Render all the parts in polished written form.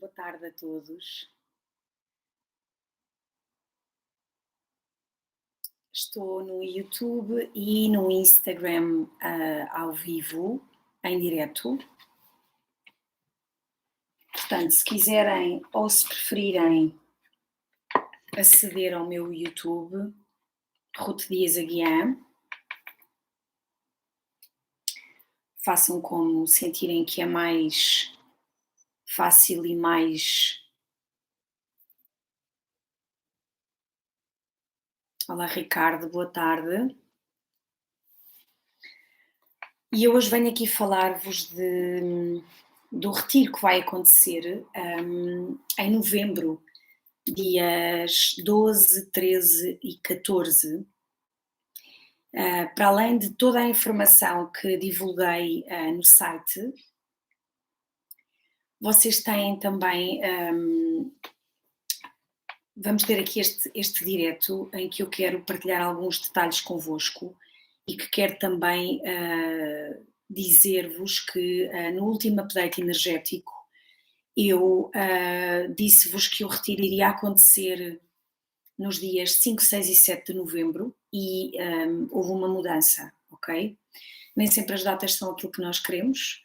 Boa tarde a todos. Estou no YouTube e no Instagram ao vivo, em direto. Portanto, se quiserem ou se preferirem aceder ao meu YouTube, Ruth Dias Aguiar, façam como sentirem que é mais fácil e mais... Olá Ricardo, boa tarde. E eu hoje venho aqui falar-vos do retiro que vai acontecer em novembro, dias 12, 13 e 14. Para além de toda a informação que divulguei no site, vocês têm também... vamos ter aqui este direto em que eu quero partilhar alguns detalhes convosco e que quero também dizer-vos que no último update energético eu disse-vos que o retiro iria acontecer nos dias 5, 6 e 7 de novembro e houve uma mudança, ok? Nem sempre as datas são aquilo que nós queremos,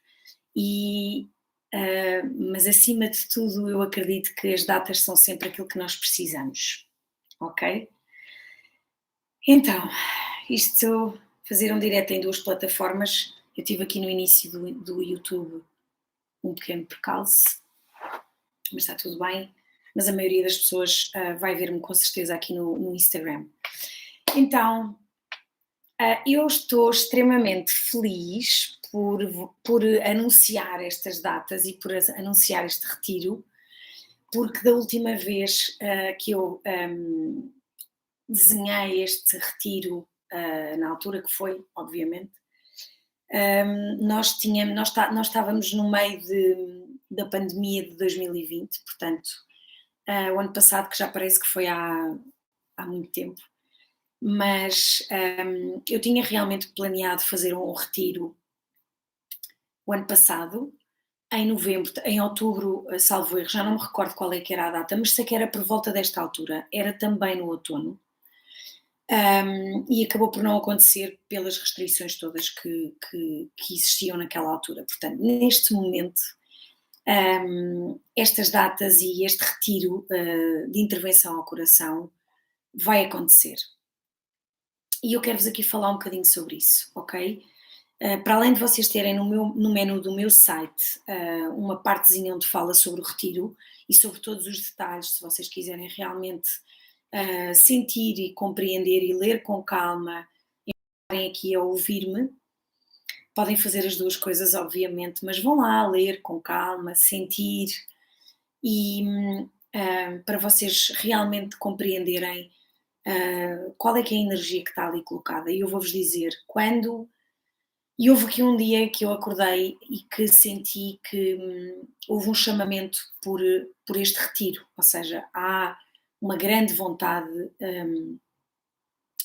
mas acima de tudo eu acredito que as datas são sempre aquilo que nós precisamos, ok? Então, isto, fazer um direto em duas plataformas, eu tive aqui no início do YouTube um pequeno percalço, mas está tudo bem, mas a maioria das pessoas vai ver-me com certeza aqui no Instagram. Então, eu estou extremamente feliz por anunciar estas datas e por anunciar este retiro, porque da última vez que eu desenhei este retiro, na altura que foi, obviamente, nós estávamos no meio da pandemia de 2020, portanto, o ano passado, que já parece que foi há muito tempo, mas eu tinha realmente planeado fazer um retiro o ano passado, em novembro, em outubro, salvo erro, já não me recordo qual é que era a data, mas sei que era por volta desta altura, era também no outono, e acabou por não acontecer pelas restrições todas que existiam naquela altura. Portanto, neste momento, estas datas e este retiro de intervenção ao coração vai acontecer. E eu quero-vos aqui falar um bocadinho sobre isso, ok? Para além de vocês terem no menu do meu site uma partezinha onde fala sobre o retiro e sobre todos os detalhes, se vocês quiserem realmente sentir e compreender e ler com calma, e estarem aqui a ouvir-me, podem fazer as duas coisas, obviamente, mas vão lá ler com calma, sentir e para vocês realmente compreenderem qual é que é a energia que está ali colocada. E eu vou-vos dizer, e houve aqui um dia que eu acordei e que senti que houve um chamamento por este retiro, ou seja, há uma grande vontade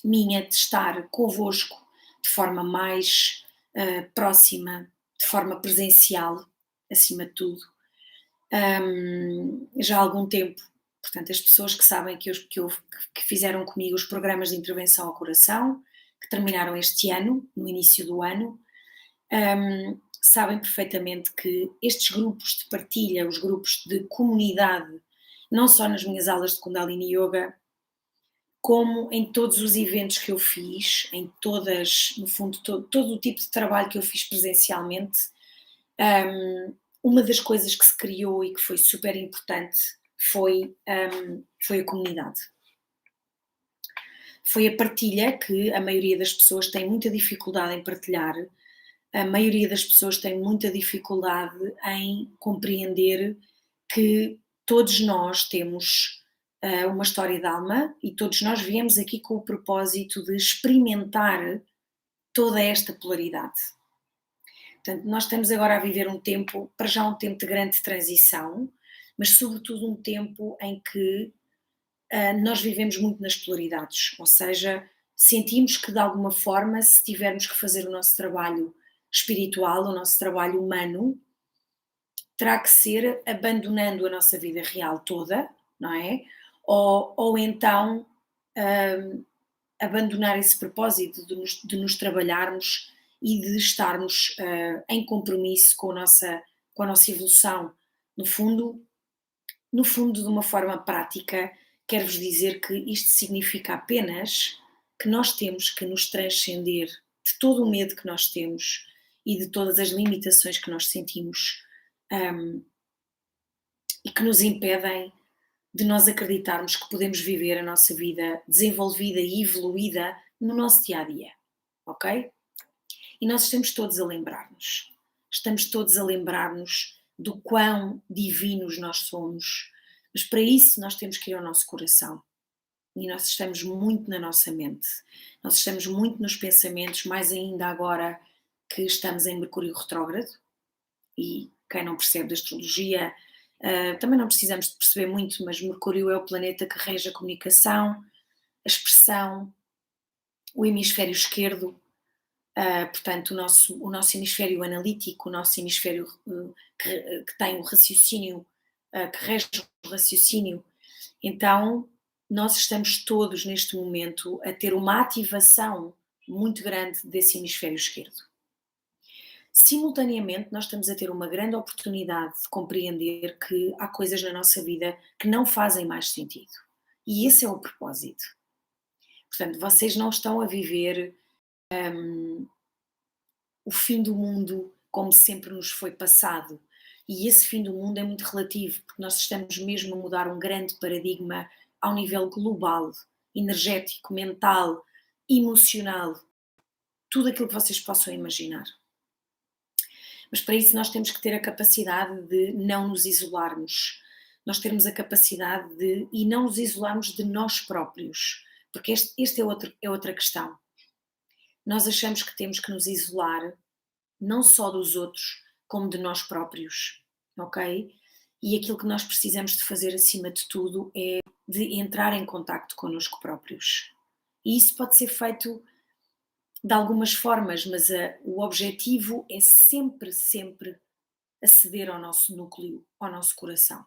minha de estar convosco de forma mais próxima, de forma presencial, acima de tudo, já há algum tempo. Portanto, as pessoas que sabem que fizeram comigo os programas de intervenção ao coração, que terminaram este ano, no início do ano, sabem perfeitamente que estes grupos de partilha, os grupos de comunidade, não só nas minhas aulas de Kundalini Yoga, como em todos os eventos que eu fiz, em todas, no fundo, todo o tipo de trabalho que eu fiz presencialmente, uma das coisas que se criou e que foi super importante foi a comunidade. Foi a partilha, que a maioria das pessoas tem muita dificuldade em partilhar, a maioria das pessoas tem muita dificuldade em compreender que todos nós temos uma história de alma e todos nós viemos aqui com o propósito de experimentar toda esta polaridade. Portanto, nós estamos agora a viver um tempo, para já um tempo de grande transição, mas sobretudo um tempo em que nós vivemos muito nas polaridades, ou seja, sentimos que de alguma forma, se tivermos que fazer o nosso trabalho espiritual, o nosso trabalho humano, terá que ser abandonando a nossa vida real toda, não é? Ou então abandonar esse propósito de nos trabalharmos e de estarmos em compromisso com a nossa evolução. No fundo, no fundo, de uma forma prática, quero-vos dizer que isto significa apenas que nós temos que nos transcender de todo o medo que nós temos e de todas as limitações que nós sentimos, hum, e que nos impedem de nós acreditarmos que podemos viver a nossa vida desenvolvida e evoluída no nosso dia a dia, ok? E nós estamos todos a lembrar-nos. Estamos todos a lembrar-nos do quão divinos nós somos. Mas para isso nós temos que ir ao nosso coração. E nós estamos muito na nossa mente. Nós estamos muito nos pensamentos, mais ainda agora que estamos em Mercúrio retrógrado. E quem não percebe da astrologia, também não precisamos de perceber muito, mas Mercúrio é o planeta que rege a comunicação, a expressão, o hemisfério esquerdo. Portanto, o nosso hemisfério analítico, o nosso hemisfério que tem o raciocínio, que rege o raciocínio. Então, nós estamos todos neste momento a ter uma ativação muito grande desse hemisfério esquerdo. Simultaneamente, nós estamos a ter uma grande oportunidade de compreender que há coisas na nossa vida que não fazem mais sentido. E esse é o propósito. Portanto, vocês não estão a viver o fim do mundo como sempre nos foi passado. E esse fim do mundo é muito relativo, porque nós estamos mesmo a mudar um grande paradigma ao nível global, energético, mental, emocional, tudo aquilo que vocês possam imaginar. Mas para isso nós temos que ter a capacidade de não nos isolarmos. Nós termos a capacidade de, e não nos isolarmos de nós próprios, porque este é outra questão. Nós achamos que temos que nos isolar não só dos outros, como de nós próprios, ok? E aquilo que nós precisamos de fazer acima de tudo é de entrar em contacto connosco próprios. E isso pode ser feito de algumas formas, mas o objetivo é sempre, sempre aceder ao nosso núcleo, ao nosso coração.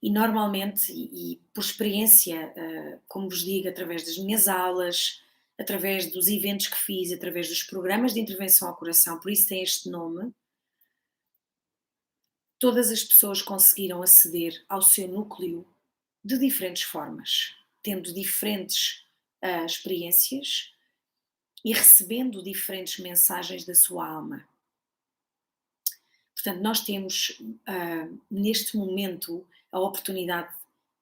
E normalmente, e por experiência, como vos digo, através das minhas aulas, através dos eventos que fiz, através dos programas de intervenção ao coração, por isso tem este nome, todas as pessoas conseguiram aceder ao seu núcleo de diferentes formas, tendo diferentes experiências e recebendo diferentes mensagens da sua alma. Portanto, nós temos neste momento a oportunidade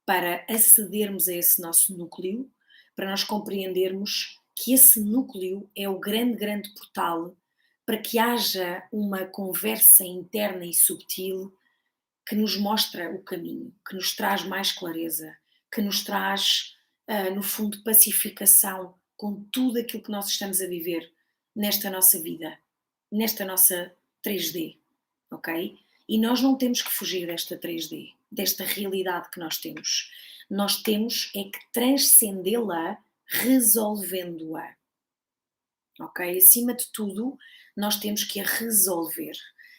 para acedermos a esse nosso núcleo, para nós compreendermos que esse núcleo é o grande, grande portal para que haja uma conversa interna e subtil que nos mostra o caminho, que nos traz mais clareza, que nos traz, no fundo, pacificação com tudo aquilo que nós estamos a viver nesta nossa vida, nesta nossa 3D, ok? E nós não temos que fugir desta 3D, desta realidade que nós temos. Nós temos é que transcendê-la resolvendo-a, ok? Acima de tudo, nós temos que a resolver.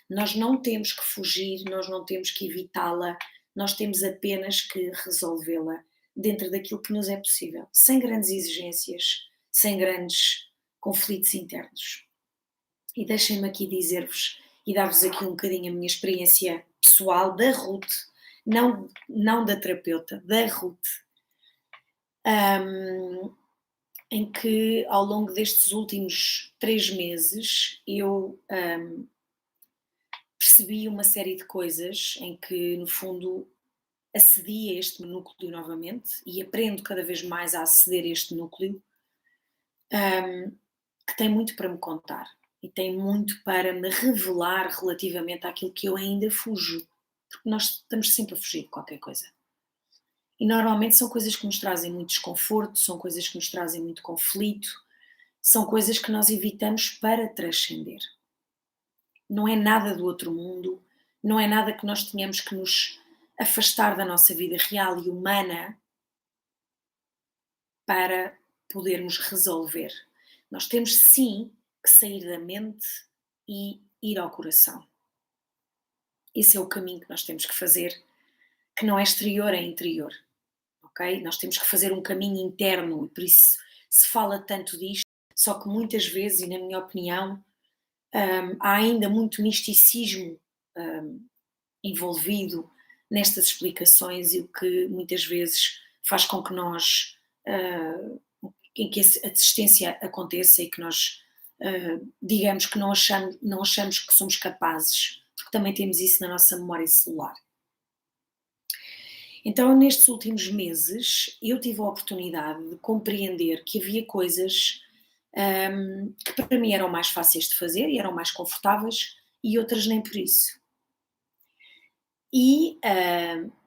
Nós não temos que fugir, nós não temos que evitá-la, nós temos apenas que resolvê-la dentro daquilo que nos é possível, sem grandes exigências, sem grandes conflitos internos. E deixem-me aqui dizer-vos e dar-vos aqui um bocadinho a minha experiência pessoal da Ruth, não da terapeuta, da Ruth, em que ao longo destes últimos 3 meses eu percebi uma série de coisas em que, no fundo, acedi a este núcleo novamente e aprendo cada vez mais a aceder a este núcleo, que tem muito para me contar e tem muito para me revelar relativamente àquilo que eu ainda fujo, porque nós estamos sempre a fugir de qualquer coisa. E normalmente são coisas que nos trazem muito desconforto, são coisas que nos trazem muito conflito, são coisas que nós evitamos para transcender. Não é nada do outro mundo, não é nada que nós tenhamos que nos afastar da nossa vida real e humana para podermos resolver. Nós temos sim que sair da mente e ir ao coração. Esse é o caminho que nós temos que fazer, que não é exterior, é interior, ok? Nós temos que fazer um caminho interno e por isso se fala tanto disto, só que muitas vezes, e na minha opinião, há ainda muito misticismo envolvido nestas explicações e o que muitas vezes faz com que nós, em que a desistência aconteça e que nós digamos que não achamos que somos capazes, porque também temos isso na nossa memória celular. Então, nestes últimos meses, eu tive a oportunidade de compreender que havia coisas que para mim eram mais fáceis de fazer e eram mais confortáveis e outras nem por isso. E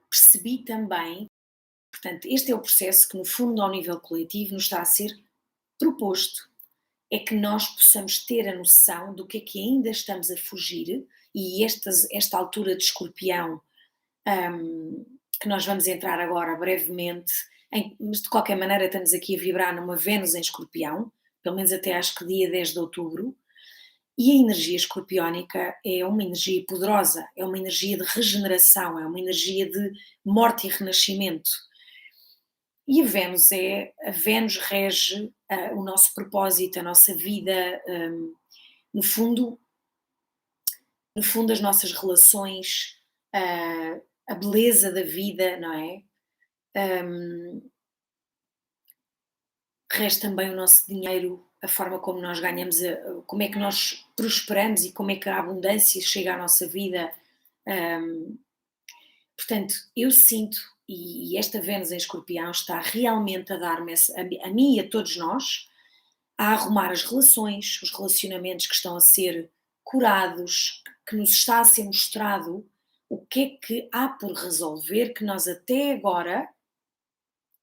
percebi também, portanto, este é o processo que, no fundo, ao nível coletivo, nos está a ser proposto. É que nós possamos ter a noção do que ainda estamos a fugir, e esta altura de escorpião, que nós vamos entrar agora brevemente, mas de qualquer maneira estamos aqui a vibrar numa Vênus em escorpião, pelo menos até acho que dia 10 de outubro, e a energia escorpiónica é uma energia poderosa, é uma energia de regeneração, é uma energia de morte e renascimento. E a Vênus rege o nosso propósito, a nossa vida, no fundo, no fundo as nossas relações, a beleza da vida, não é? Rege também o nosso dinheiro, a forma como nós ganhamos, como é que nós prosperamos e como é que a abundância chega à nossa vida. Portanto, eu sinto, e esta Vênus em Escorpião está realmente a dar-me, a mim e a todos nós, a arrumar as relações, os relacionamentos que estão a ser curados, que nos está a ser mostrado o que é que há por resolver que nós até agora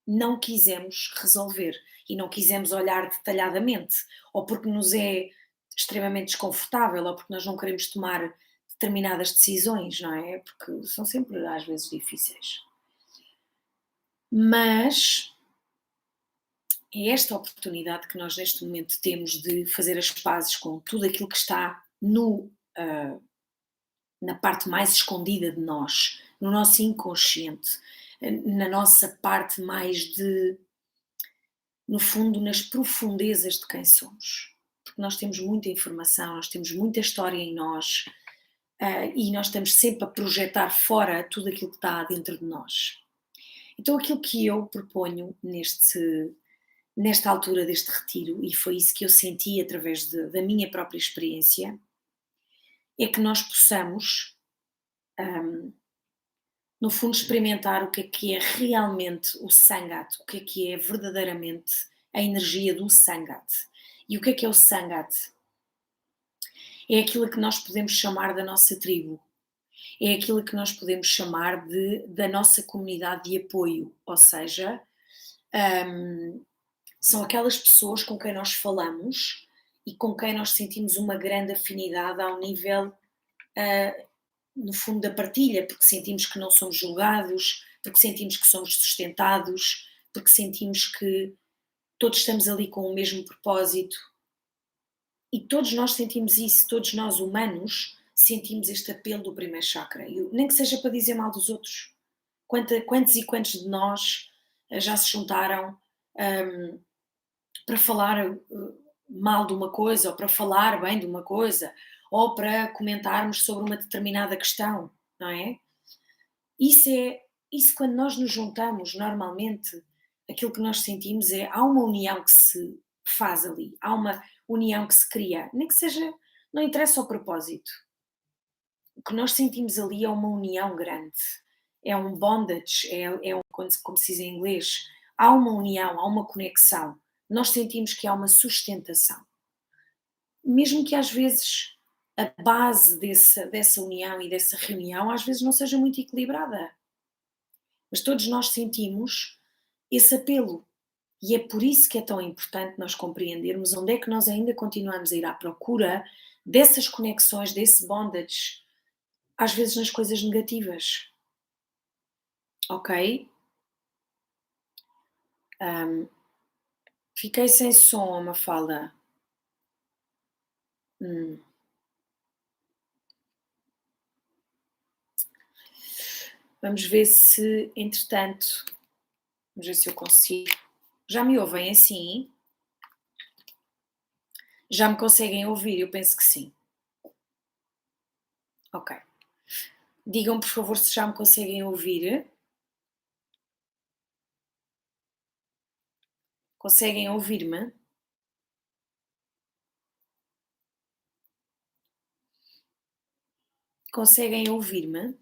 não quisemos resolver e não quisemos olhar detalhadamente, ou porque nos é extremamente desconfortável, ou porque nós não queremos tomar determinadas decisões, não é? Porque são sempre às vezes difíceis. Mas é esta oportunidade que nós neste momento temos de fazer as pazes com tudo aquilo que está na parte mais escondida de nós, no nosso inconsciente, na nossa parte mais de, no fundo, nas profundezas de quem somos. Porque nós temos muita informação, nós temos muita história em nós e nós estamos sempre a projetar fora tudo aquilo que está dentro de nós. Então aquilo que eu proponho nesta altura deste retiro, e foi isso que eu senti através da minha própria experiência, é que nós possamos, no fundo, experimentar o que é realmente o Sangat, o que é verdadeiramente a energia do Sangat. E o que é o Sangat? É aquilo que nós podemos chamar da nossa tribo, é aquilo que nós podemos chamar da nossa comunidade de apoio, ou seja, são aquelas pessoas com quem nós falamos e com quem nós sentimos uma grande afinidade ao nível, no fundo, da partilha, porque sentimos que não somos julgados, porque sentimos que somos sustentados, porque sentimos que todos estamos ali com o mesmo propósito. E todos nós sentimos isso, todos nós humanos sentimos este apelo do primeiro chakra, nem que seja para dizer mal dos outros. Quantos e quantos de nós já se juntaram para falar mal de uma coisa, ou para falar bem de uma coisa, ou para comentarmos sobre uma determinada questão, não é? Isso quando nós nos juntamos, normalmente, aquilo que nós sentimos há uma união que se faz ali, há uma união que se cria, nem que seja, não interessa o propósito. O que nós sentimos ali é uma união grande, é um bondage, como se diz em inglês, há uma união, há uma conexão, nós sentimos que há uma sustentação. Mesmo que às vezes a base dessa união e dessa reunião às vezes não seja muito equilibrada, mas todos nós sentimos esse apelo. E é por isso que é tão importante nós compreendermos onde é que nós ainda continuamos a ir à procura dessas conexões, desse bondage, às vezes nas coisas negativas. Ok? Fiquei sem som, Mafalda. Vamos ver se, entretanto, vamos ver se eu consigo. Já me ouvem assim? Já me conseguem ouvir? Eu penso que sim. Ok. Digam, por favor, se já me conseguem ouvir. Conseguem ouvir-me? Conseguem ouvir-me?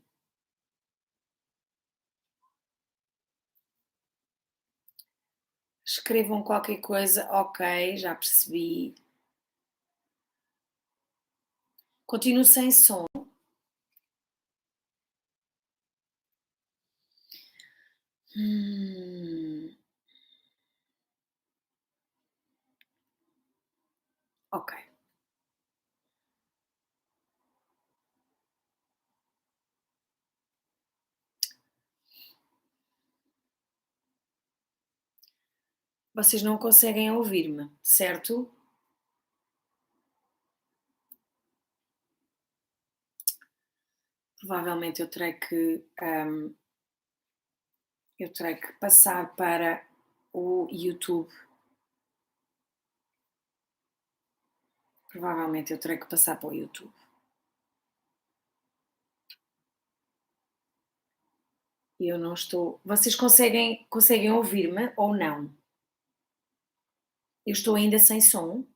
Escrevam qualquer coisa. Ok, já percebi. Continuo sem som. Hum, ok. Vocês não conseguem ouvir-me, certo? Provavelmente eu terei que passar para o YouTube. Provavelmente eu terei que passar para o YouTube. E eu não estou. Vocês conseguem ouvir-me ou não? Eu estou ainda sem som.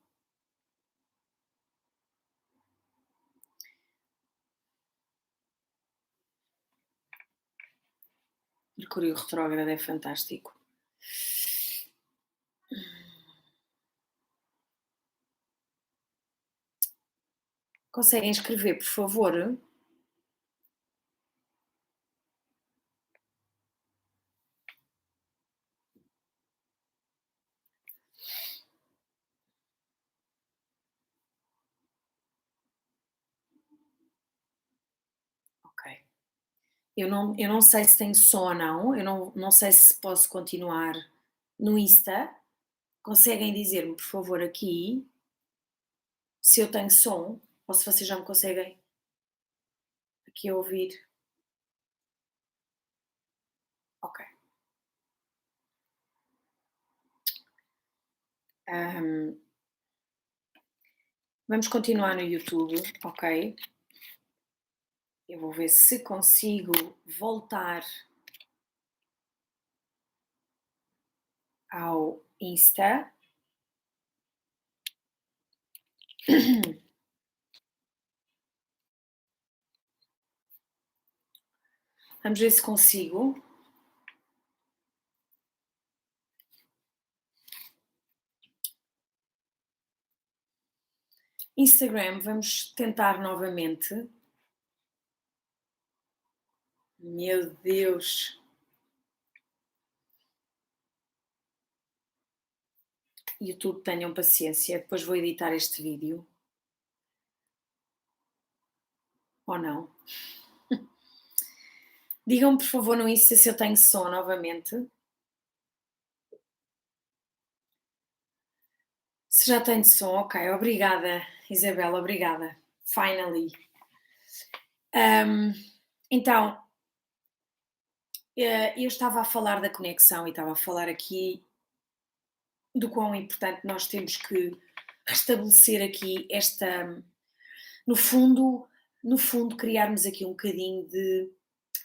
Mercúrio retrógrado é fantástico. Conseguem escrever, por favor? Ok. Eu não sei se tem som ou não, eu não sei se posso continuar no Insta. Conseguem dizer-me, por favor, aqui se eu tenho som ou se vocês já me conseguem aqui ouvir? Ok. Ahm, vamos continuar no YouTube, ok? Eu vou ver se consigo voltar ao Insta. Vamos ver se consigo. Instagram, vamos tentar novamente. Meu Deus! YouTube, tenham paciência, depois vou editar este vídeo. Ou não? Digam-me, por favor, no Insta se eu tenho som novamente. Se já tenho som, ok. Obrigada, Isabela, obrigada. Finally. Ahm, então, eu estava a falar da conexão e estava a falar aqui do quão importante nós temos que restabelecer aqui esta, no fundo, no fundo, criarmos aqui um bocadinho de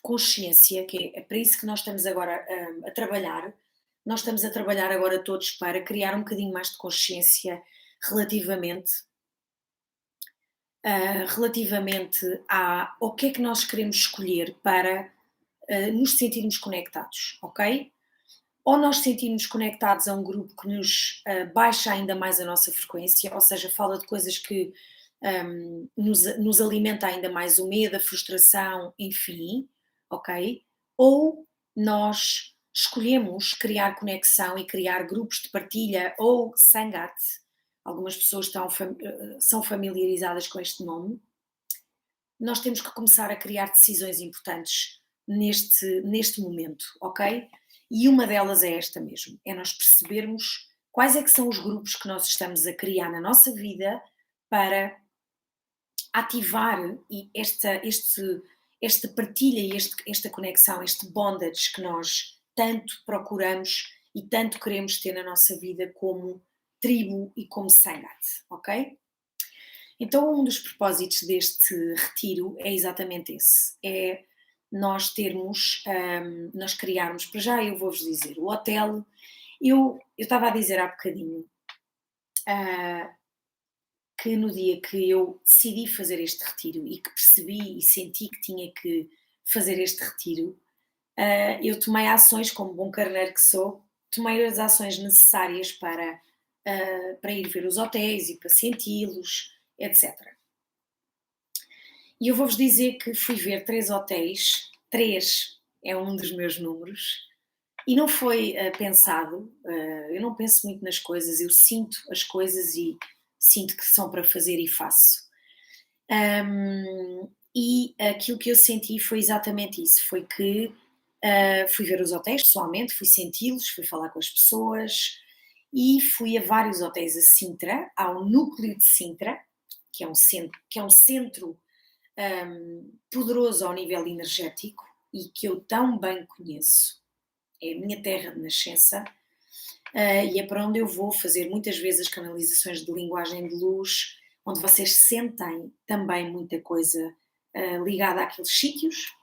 consciência, que é para isso que nós estamos agora a trabalhar. Nós estamos a trabalhar agora todos para criar um bocadinho mais de consciência relativamente, relativamente ao que é que nós queremos escolher para nos sentirmos conectados, ok? Ou nós sentirmos conectados a um grupo que nos baixa ainda mais a nossa frequência, ou seja, fala de coisas que nos alimenta ainda mais o medo, a frustração, enfim, ok? Ou nós escolhemos criar conexão e criar grupos de partilha ou sangat, algumas pessoas são familiarizadas com este nome. Nós temos que começar a criar decisões importantes neste momento, ok? E uma delas é esta mesmo, é nós percebermos quais é que são os grupos que nós estamos a criar na nossa vida para ativar esta partilha e esta conexão, este bondage que nós tanto procuramos e tanto queremos ter na nossa vida como tribo e como Sangat, ok? Então, um dos propósitos deste retiro é exatamente esse: é nós termos, nós criarmos, para já eu vou-vos dizer, o hotel, eu estava a dizer há bocadinho, ah, que no dia que eu decidi fazer este retiro e que percebi e senti que tinha que fazer este retiro, eu tomei ações, como bom carneiro que sou, tomei as ações necessárias para ir ver os hotéis e para senti-los, etc. E eu vou-vos dizer que fui ver 3 hotéis, 3 é um dos meus números, e não foi pensado, eu não penso muito nas coisas, eu sinto as coisas e sinto que são para fazer e faço. E aquilo que eu senti foi exatamente isso, foi que fui ver os hotéis pessoalmente, fui senti-los, fui falar com as pessoas e fui a vários hotéis a Sintra, ao núcleo de Sintra, que é um centro poderoso ao nível energético e que eu tão bem conheço. É a minha terra de nascença, e é para onde eu vou fazer muitas vezes as canalizações de linguagem de luz, onde vocês sentem também muita coisa ligada àqueles sítios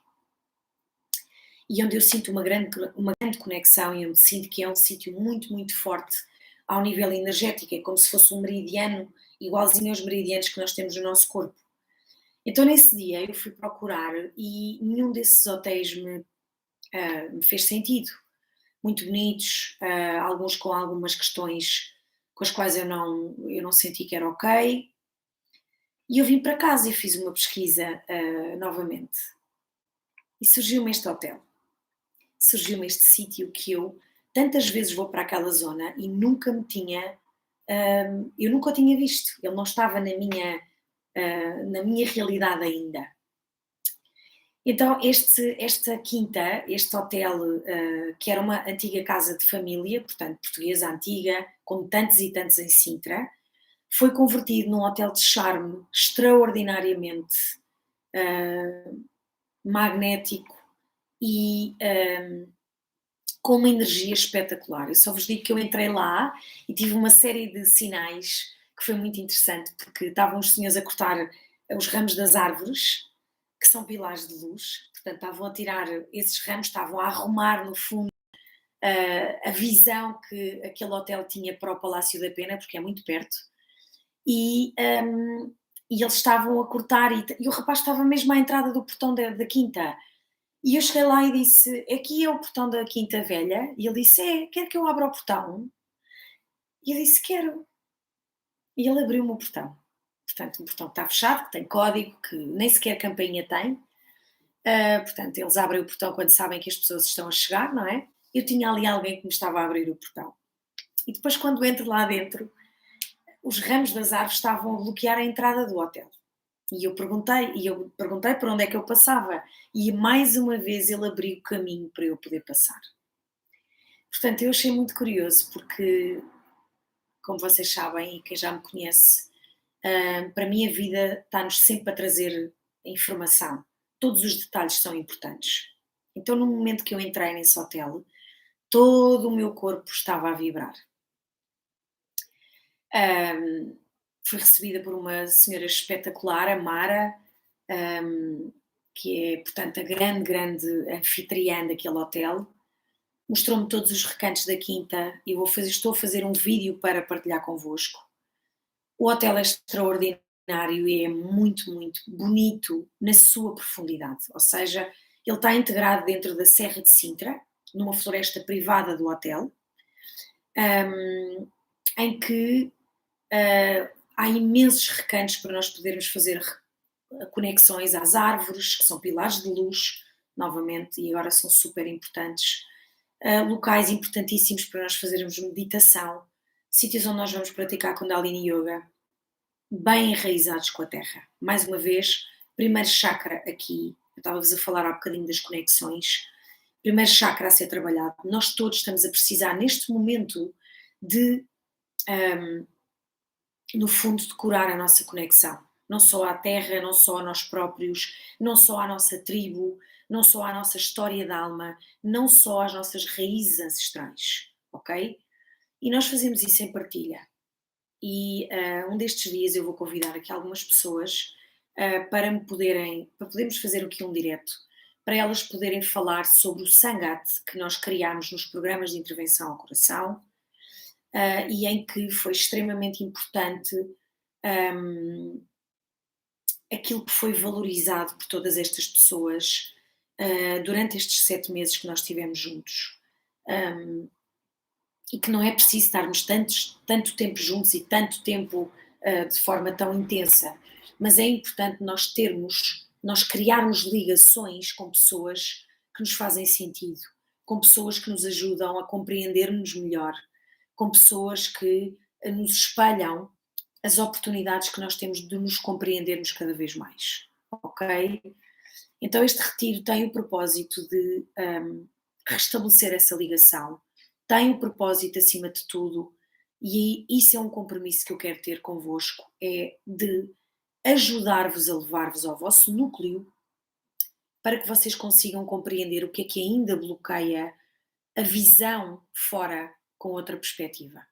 e onde eu sinto uma grande conexão e onde sinto que é um sítio muito, muito forte ao nível energético, é como se fosse um meridiano, igualzinho aos meridianos que nós temos no nosso corpo. Então nesse dia eu fui procurar e nenhum desses hotéis me fez sentido. Muito bonitos, alguns com algumas questões com as quais eu não senti que era ok. E eu vim para casa e fiz uma pesquisa novamente. E surgiu-me este hotel. Surgiu-me este sítio que eu tantas vezes vou para aquela zona e nunca me tinha. Eu nunca o tinha visto. Ele não estava na minha realidade ainda. Então, esta quinta, este hotel, que era uma antiga casa de família, portanto, portuguesa antiga, como tantos e tantos em Sintra, foi convertido num hotel de charme extraordinariamente magnético e com uma energia espetacular. Eu só vos digo que eu entrei lá e tive uma série de sinais que foi muito interessante, porque estavam os senhores a cortar os ramos das árvores, que são pilares de luz, portanto estavam a tirar esses ramos, estavam a arrumar no fundo a visão que aquele hotel tinha para o Palácio da Pena, porque é muito perto, e eles estavam a cortar e o rapaz estava mesmo à entrada do portão da quinta. E eu cheguei lá e disse: aqui é o portão da Quinta Velha? E ele disse: é, quer que eu abra o portão? E eu disse: quero. E ele abriu-me o portão. Portanto, o portão está fechado, que tem código, que nem sequer campainha tem. Portanto, eles abrem o portão quando sabem que as pessoas estão a chegar, não é? Eu tinha ali alguém que me estava a abrir o portão. E depois, quando entro lá dentro, os ramos das árvores estavam a bloquear a entrada do hotel. E eu perguntei por onde é que eu passava. E mais uma vez ele abriu o caminho para eu poder passar. Portanto, eu achei muito curioso porque, como vocês sabem e quem já me conhece, para mim a vida está-nos sempre a trazer informação. Todos os detalhes são importantes. Então, no momento que eu entrei nesse hotel, todo o meu corpo estava a vibrar. Fui recebida por uma senhora espetacular, a Mara, que é, portanto, a grande anfitriã daquele hotel. Mostrou-me todos os recantos da quinta e estou a fazer um vídeo para partilhar convosco. O hotel é extraordinário e é muito, muito bonito na sua profundidade, ou seja, ele está integrado dentro da Serra de Sintra, numa floresta privada do hotel, em que há imensos recantos para nós podermos fazer conexões às árvores, que são pilares de luz, novamente, e agora são super importantes. Locais importantíssimos para nós fazermos meditação, sítios onde nós vamos praticar Kundalini Yoga, bem enraizados com a terra. Mais uma vez, primeiro chakra aqui, eu estava-vos a falar há bocadinho das conexões, primeiro chakra a ser trabalhado. Nós todos estamos a precisar neste momento de, no fundo, de curar a nossa conexão. não só à terra, não só a nós próprios, não só à nossa tribo, não só à nossa história de alma, não só às nossas raízes ancestrais, ok? E nós fazemos isso em partilha. E um destes dias eu vou convidar aqui algumas pessoas para podermos fazer aqui um direto, para elas poderem falar sobre o Sangat que nós criámos nos programas de intervenção ao coração, e em que foi extremamente importante aquilo que foi valorizado por todas estas pessoas durante estes 7 meses que nós estivemos juntos. E que não é preciso estarmos tanto tempo juntos e tanto tempo de forma tão intensa, mas é importante nós criarmos ligações com pessoas que nos fazem sentido, com pessoas que nos ajudam a compreendermos melhor, com pessoas que nos espelham as oportunidades que nós temos de nos compreendermos cada vez mais, ok? Então este retiro tem o propósito de restabelecer essa ligação, tem o propósito acima de tudo, e isso é um compromisso que eu quero ter convosco, é de ajudar-vos a levar-vos ao vosso núcleo para que vocês consigam compreender o que ainda bloqueia a visão fora com outra perspectiva,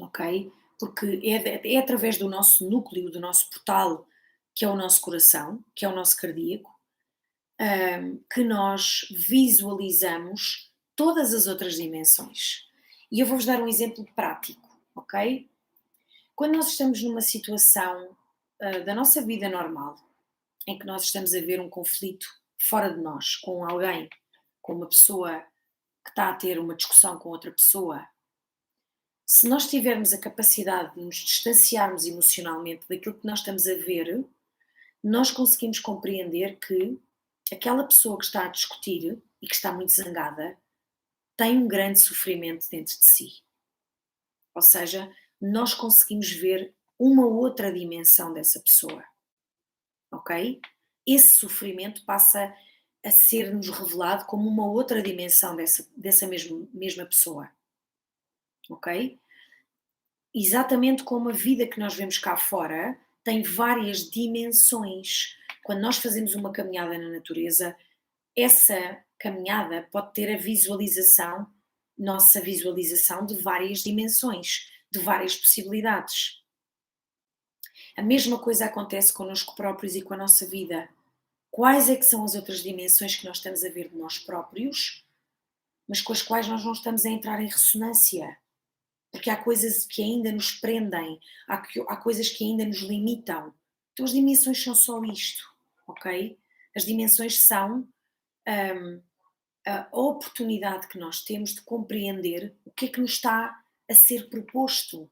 ok? Porque é através do nosso núcleo, do nosso portal, que é o nosso coração, que é o nosso cardíaco, que nós visualizamos todas as outras dimensões. E eu vou-vos dar um exemplo prático, ok? Quando nós estamos numa situação da nossa vida normal, em que nós estamos a ver um conflito fora de nós, com alguém, com uma pessoa que está a ter uma discussão com outra pessoa, se nós tivermos a capacidade de nos distanciarmos emocionalmente daquilo que nós estamos a ver, nós conseguimos compreender que aquela pessoa que está a discutir e que está muito zangada tem um grande sofrimento dentro de si. Ou seja, nós conseguimos ver uma outra dimensão dessa pessoa, ok? Esse sofrimento passa a ser-nos revelado como uma outra dimensão dessa mesma pessoa, ok? Exatamente como a vida que nós vemos cá fora tem várias dimensões. Quando nós fazemos uma caminhada na natureza, essa caminhada pode ter nossa visualização de várias dimensões, de várias possibilidades. A mesma coisa acontece connosco próprios e com a nossa vida. Quais é que são as outras dimensões que nós estamos a ver de nós próprios, mas com as quais nós não estamos a entrar em ressonância? Porque há coisas que ainda nos prendem, há coisas que ainda nos limitam. Então as dimensões são só isto, ok? As dimensões são a oportunidade que nós temos de compreender o que é que nos está a ser proposto,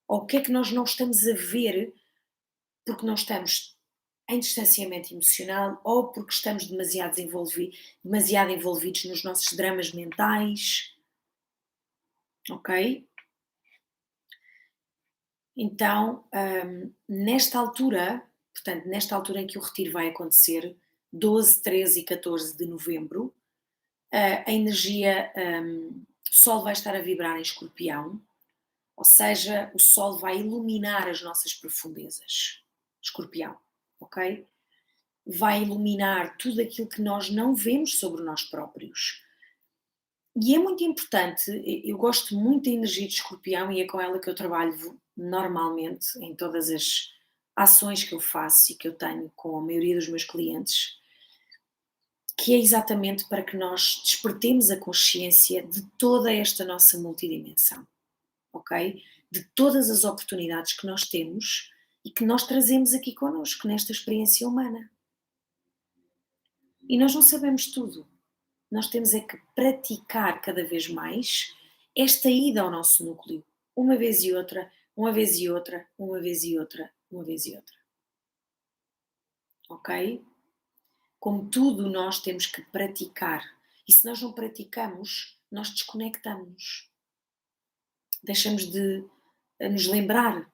ou o que é que nós não estamos a ver porque não estamos em distanciamento emocional ou porque estamos demasiado envolvidos nos nossos dramas mentais, ok? Então, nesta altura em que o retiro vai acontecer, 12, 13 e 14 de novembro, a energia, o Sol vai estar a vibrar em Escorpião, ou seja, o Sol vai iluminar as nossas profundezas, Escorpião, ok? Vai iluminar tudo aquilo que nós não vemos sobre nós próprios. E é muito importante, eu gosto muito da energia de Escorpião e é com ela que eu trabalho normalmente em todas as ações que eu faço e que eu tenho com a maioria dos meus clientes, que é exatamente para que nós despertemos a consciência de toda esta nossa multidimensão, ok? De todas as oportunidades que nós temos e que nós trazemos aqui connosco, nesta experiência humana. E nós não sabemos tudo. Nós temos é que praticar cada vez mais esta ida ao nosso núcleo, uma vez e outra, uma vez e outra, uma vez e outra, uma vez e outra. Ok? Como tudo nós temos que praticar. E se nós não praticamos, nós desconectamos. Deixamos de nos lembrar,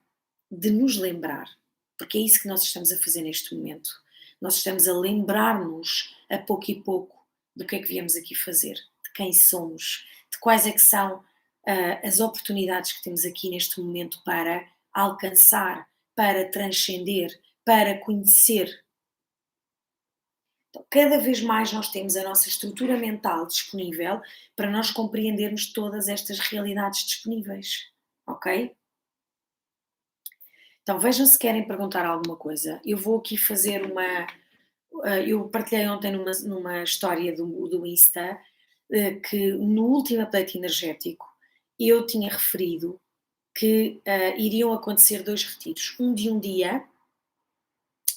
porque é isso que nós estamos a fazer neste momento. Nós estamos a lembrar-nos a pouco e pouco do que é que viemos aqui fazer, de quem somos, de quais é que são as oportunidades que temos aqui neste momento para alcançar para transcender, para conhecer. Então, cada vez mais nós temos a nossa estrutura mental disponível para nós compreendermos todas estas realidades disponíveis, ok? Então vejam se querem perguntar alguma coisa. Eu vou aqui fazer uma. Eu partilhei ontem numa história do Insta que no último update energético eu tinha referido que iriam acontecer 2 retiros, um de um dia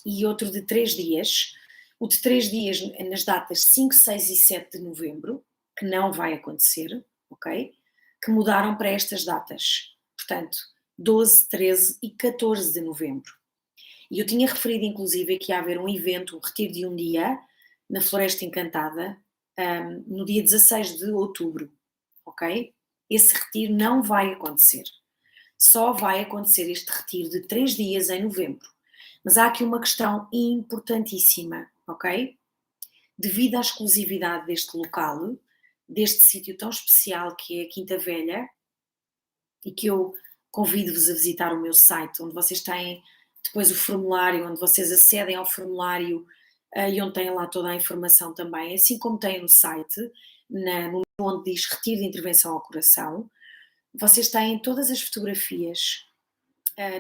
e outro de 3 dias. O de 3 dias nas datas 5, 6 e 7 de novembro, que não vai acontecer, ok? Que mudaram para estas datas. Portanto, 12, 13 e 14 de novembro. E eu tinha referido, inclusive, que ia haver um evento, um retiro de um dia, na Floresta Encantada, no dia 16 de outubro, ok? Esse retiro não vai acontecer. Só vai acontecer este retiro de 3 dias em novembro. Mas há aqui uma questão importantíssima, ok? Devido à exclusividade deste local, deste sítio tão especial que é a Quinta Velha, e que eu convido-vos a visitar o meu site, onde vocês têm depois o formulário, onde vocês acedem ao formulário e onde têm lá toda a informação também, assim como têm no site, no onde diz Retiro de Intervenção ao Coração, vocês têm todas as fotografias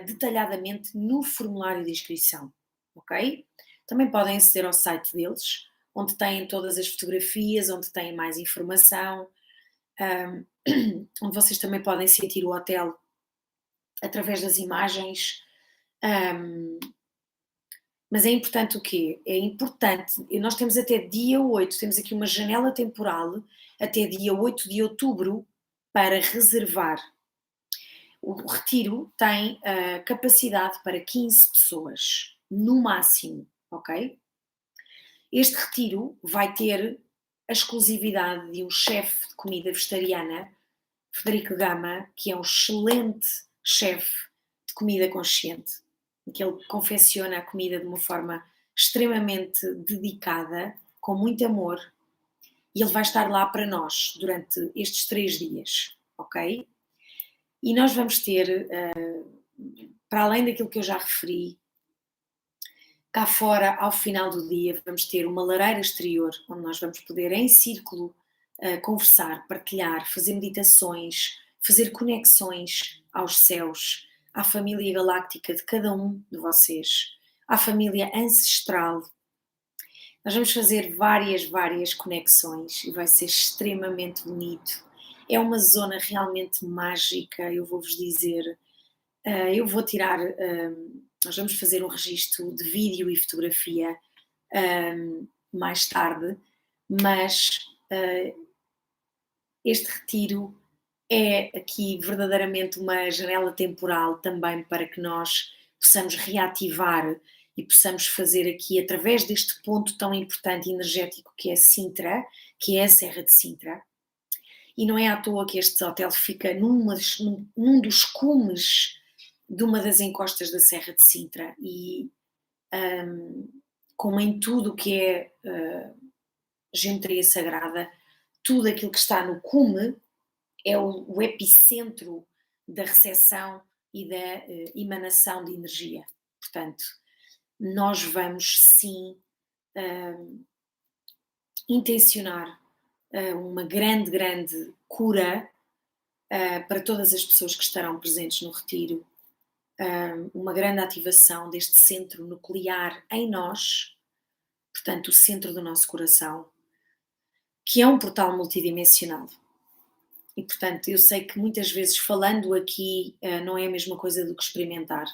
detalhadamente no formulário de inscrição, ok? Também podem aceder ao site deles, onde têm todas as fotografias, onde têm mais informação, onde vocês também podem sentir o hotel através das imagens. Mas é importante o quê? É importante, e nós temos até dia 8, temos aqui uma janela temporal, até dia 8 de outubro, para reservar. O retiro tem capacidade para 15 pessoas, no máximo, ok? Este retiro vai ter a exclusividade de um chefe de comida vegetariana, Federico Gama, que é um excelente chefe de comida consciente, que ele confecciona a comida de uma forma extremamente dedicada, com muito amor, e ele vai estar lá para nós durante estes 3 dias, ok? E nós vamos ter, para além daquilo que eu já referi, cá fora, ao final do dia, vamos ter uma lareira exterior, onde nós vamos poder, em círculo, conversar, partilhar, fazer meditações, fazer conexões aos céus, à família galáctica de cada um de vocês, à família ancestral. Nós vamos fazer várias conexões e vai ser extremamente bonito. É uma zona realmente mágica, eu vou-vos dizer. Eu vou tirar, nós vamos fazer um registro de vídeo e fotografia mais tarde, mas este retiro é aqui verdadeiramente uma janela temporal também para que nós possamos reativar e possamos fazer aqui, através deste ponto tão importante e energético que é Sintra, que é a Serra de Sintra, e não é à toa que este hotel fica num dos cumes de uma das encostas da Serra de Sintra e como em tudo o que é geometria sagrada, tudo aquilo que está no cume é o epicentro da recepção e da emanação de energia. Portanto, nós vamos sim intencionar uma grande cura para todas as pessoas que estarão presentes no retiro, uma grande ativação deste centro nuclear em nós, portanto, o centro do nosso coração, que é um portal multidimensional. E, portanto, eu sei que muitas vezes falando aqui não é a mesma coisa do que experimentar.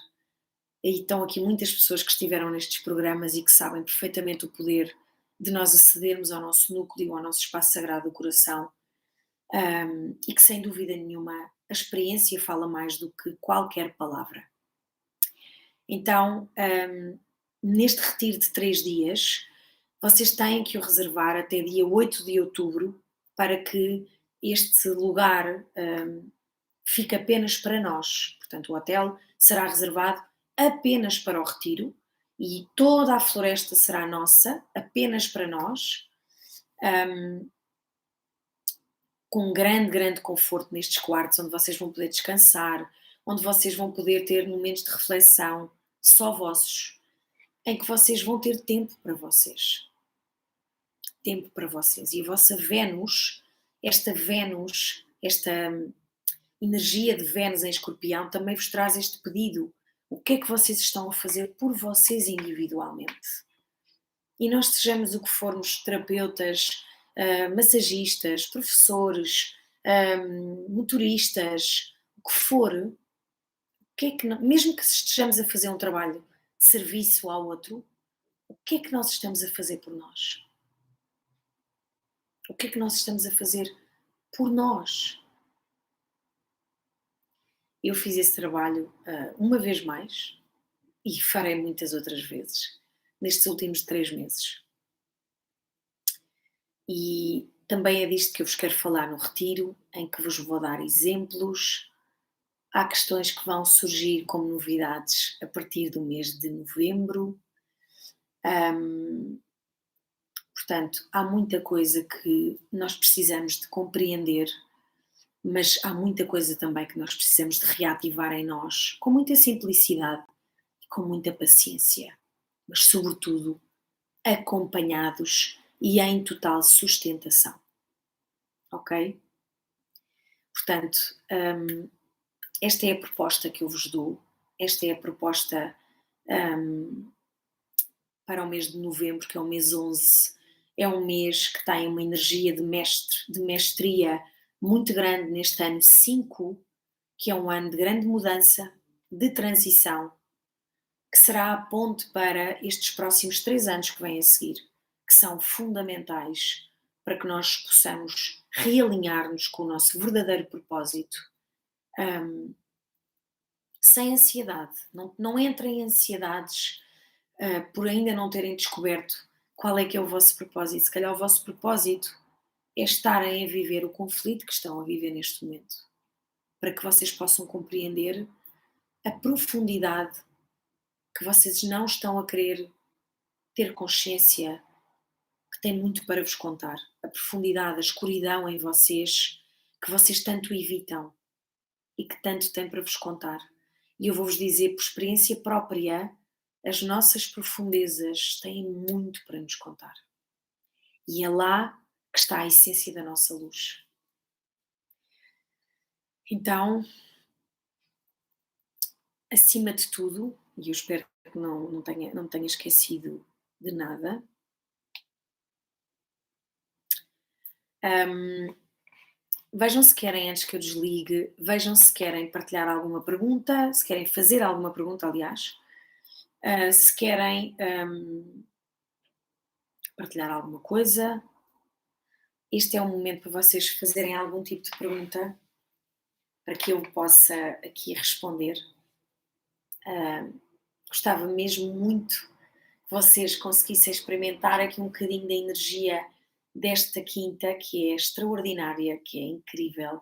E estão aqui muitas pessoas que estiveram nestes programas e que sabem perfeitamente o poder de nós acedermos ao nosso núcleo, ao nosso espaço sagrado do coração, e que sem dúvida nenhuma a experiência fala mais do que qualquer palavra. Então, neste retiro de 3 dias, vocês têm que o reservar até dia 8 de outubro para que este lugar fique apenas para nós. Portanto, o hotel será reservado apenas para o retiro e toda a floresta será nossa, apenas para nós, com um grande conforto nestes quartos, onde vocês vão poder descansar, onde vocês vão poder ter momentos de reflexão, só vossos, em que vocês vão ter tempo para vocês. Tempo para vocês. E a vossa Vênus, esta energia de Vênus em Escorpião também vos traz este pedido. O que é que vocês estão a fazer por vocês individualmente? E nós sejamos o que formos, terapeutas, massagistas, professores, motoristas, o que for, o que é que mesmo que estejamos a fazer um trabalho de serviço ao outro, o que é que nós estamos a fazer por nós? O que é que nós estamos a fazer por nós? Eu fiz esse trabalho uma vez mais e farei muitas outras vezes nestes últimos 3 meses. E também é disto que eu vos quero falar no retiro, em que vos vou dar exemplos. Há questões que vão surgir como novidades a partir do mês de novembro. Portanto, há muita coisa que nós precisamos de compreender, mas há muita coisa também que nós precisamos de reativar em nós, com muita simplicidade e com muita paciência, mas sobretudo acompanhados e em total sustentação. Ok? Portanto, esta é a proposta que eu vos dou, esta é a proposta para o mês de novembro, que é o mês 11. É um mês que tem uma energia de mestre, de mestria muito grande neste ano 5, que é um ano de grande mudança, de transição, que será a ponte para estes próximos 3 anos que vêm a seguir, que são fundamentais para que nós possamos realinhar-nos com o nosso verdadeiro propósito, sem ansiedade. Não entrem em ansiedades por ainda não terem descoberto qual é que é o vosso propósito. Se calhar o vosso propósito é estarem a viver o conflito que estão a viver neste momento, para que vocês possam compreender a profundidade que vocês não estão a querer ter consciência que tem muito para vos contar. A profundidade, a escuridão em vocês, que vocês tanto evitam e que tanto têm para vos contar. E eu vou-vos dizer por experiência própria, as nossas profundezas têm muito para nos contar. E é lá que está a essência da nossa luz. Então, acima de tudo, e eu espero que não me tenha esquecido de nada, vejam se querem, antes que eu desligue, vejam se querem partilhar alguma pergunta, se querem fazer alguma pergunta, aliás, se querem partilhar alguma coisa. Este é um momento para vocês fazerem algum tipo de pergunta para que eu possa aqui responder. Gostava mesmo muito que vocês conseguissem experimentar aqui um bocadinho da energia desta quinta, que é extraordinária, que é incrível.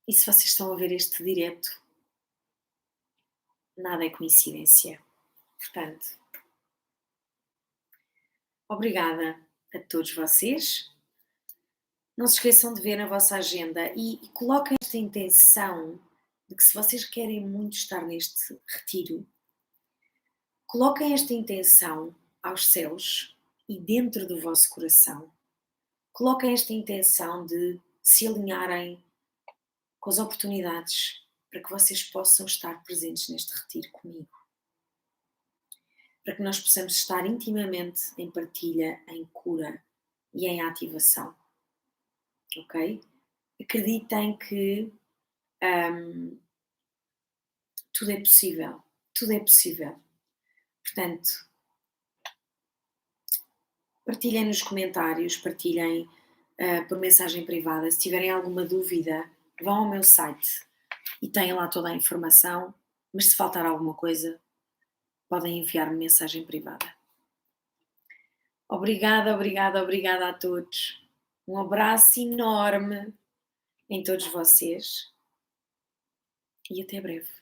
E se vocês estão a ver este direto, nada é coincidência. Portanto, obrigada a todos vocês. Não se esqueçam de ver na vossa agenda e coloquem esta intenção de que, se vocês querem muito estar neste retiro, coloquem esta intenção aos céus e dentro do vosso coração. Coloquem esta intenção de se alinharem com as oportunidades para que vocês possam estar presentes neste retiro comigo. Para que nós possamos estar intimamente em partilha, em cura e em ativação. Ok? Acreditem que tudo é possível. Tudo é possível. Portanto, partilhem nos comentários, partilhem por mensagem privada. Se tiverem alguma dúvida, vão ao meu site e têm lá toda a informação. Mas se faltar alguma coisa, podem enviar-me mensagem privada. Obrigada, obrigada, obrigada a todos. Um abraço enorme em todos vocês e até breve.